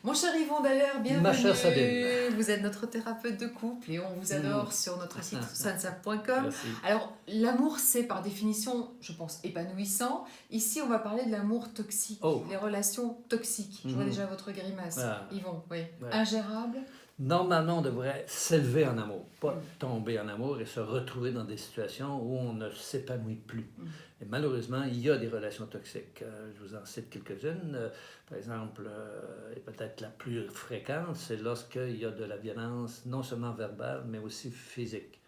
Mon cher Yvon, d'ailleurs, Ma chère Sabine. bienvenue. Vous êtes notre thérapeute de couple et on vous adore sur notre site sansap.com. Merci. Alors, l'amour, c'est par définition, je pense, épanouissant. Ici, on va parler de l'amour toxique, Oh. les relations toxiques. Je vois Mhm. déjà votre grimace, Ah. Yvon. Oui. Ouais. Ingérable. Normalement, on devrait s'élever en amour, pas tomber en amour et se retrouver dans des situations où on ne s'épanouit plus. Et malheureusement, il y a des relations toxiques. Je vous en cite quelques-unes. Par exemple, et peut-être la plus fréquente, c'est lorsqu'il y a de la violence, non seulement verbale, mais aussi physique.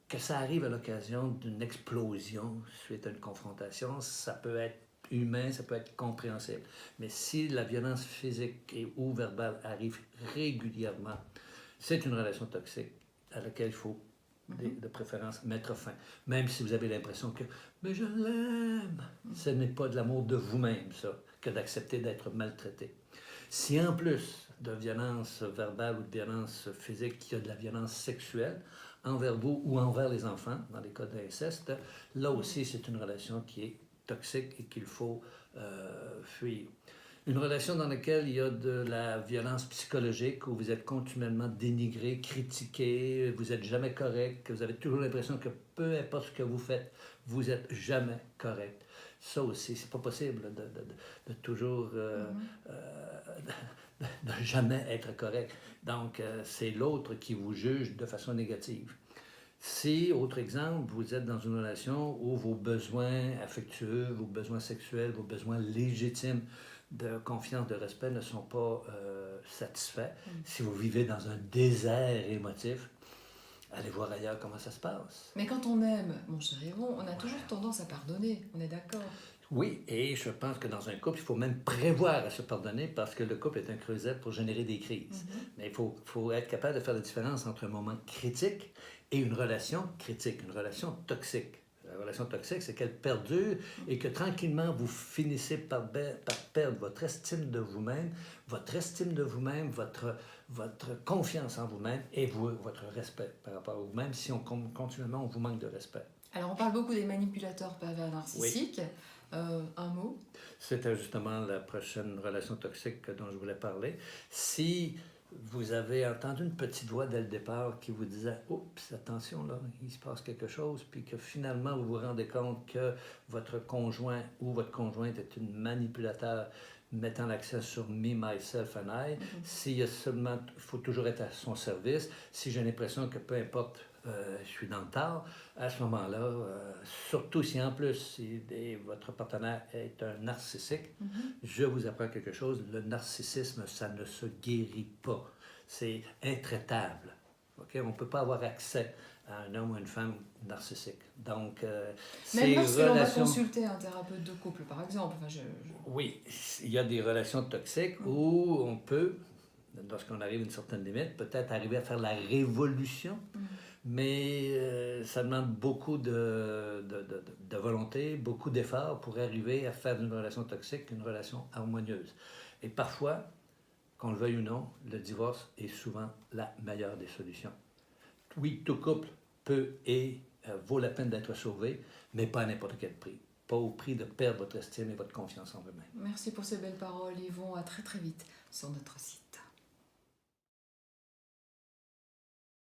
Que ça arrive à l'occasion d'une explosion suite à une confrontation, ça peut être humain, ça peut être compréhensible. Mais si la violence physique et ou verbale arrive régulièrement, c'est une relation toxique à laquelle il faut, de préférence, mettre fin. Même si vous avez l'impression que « mais je l'aime », ce n'est pas de l'amour de vous-même, ça, que d'accepter d'être maltraité. Si en plus de violence verbale ou de violence physique, il y a de la violence sexuelle envers vous ou envers les enfants, dans les cas d'inceste, là aussi c'est une relation qui est toxique et qu'il faut fuir. Une relation dans laquelle il y a de la violence psychologique, où vous êtes continuellement dénigré, critiqué, vous n'êtes jamais correct, que vous avez toujours l'impression que peu importe ce que vous faites, vous n'êtes jamais correct. Ça aussi, c'est pas possible de toujours... de jamais être correct. Donc, c'est l'autre qui vous juge de façon négative. Si, autre exemple, vous êtes dans une relation où vos besoins affectueux, vos besoins sexuels, vos besoins légitimes de confiance, de respect ne sont pas satisfaits, si vous vivez dans un désert émotif, allez voir ailleurs comment ça se passe. Mais quand on aime, mon cher Yvon, on a toujours tendance à pardonner. On est d'accord? Oui, et je pense que dans un couple, il faut même prévoir à se pardonner parce que le couple est un creuset pour générer des crises. Mais il faut être capable de faire la différence entre un moment critique et une relation critique, une relation toxique. La relation toxique, c'est qu'elle perdure et que tranquillement, vous finissez par perdre votre estime de vous-même, votre confiance en vous-même et votre respect par rapport à vous-même si continuellement on vous manque de respect. Alors, on parle beaucoup des manipulateurs pervers narcissiques. Oui. Un mot? C'était justement la prochaine relation toxique dont je voulais parler. Si vous avez entendu une petite voix dès le départ qui vous disait « Oups, attention, là, il se passe quelque chose », puis que finalement vous vous rendez compte que votre conjoint ou votre conjointe est une manipulateur mettant l'accent sur « me, myself and I », s'il y a seulement, il faut toujours être à son service, si j'ai l'impression que peu importe, je suis dans le tard, à ce moment-là, surtout si en plus si votre partenaire est un narcissique, je vous apprends quelque chose, le narcissisme, ça ne se guérit pas. C'est intraitable. Okay? On ne peut pas avoir accès à un homme ou une femme narcissique. Donc, même lorsque l'on va consulter un thérapeute de couple, par exemple. Oui, il y a des relations toxiques où on peut, lorsqu'on arrive à une certaine limite, peut-être arriver à faire la révolution, mais ça demande beaucoup de volonté, beaucoup d'efforts pour arriver à faire d'une relation toxique une relation harmonieuse. Et parfois, qu'on le veuille ou non, le divorce est souvent la meilleure des solutions. Oui, tout couple peut et vaut la peine d'être sauvé, mais pas à n'importe quel prix. Pas au prix de perdre votre estime et votre confiance en vous-même. Merci pour ces belles paroles, Yvon. À très très vite sur notre site.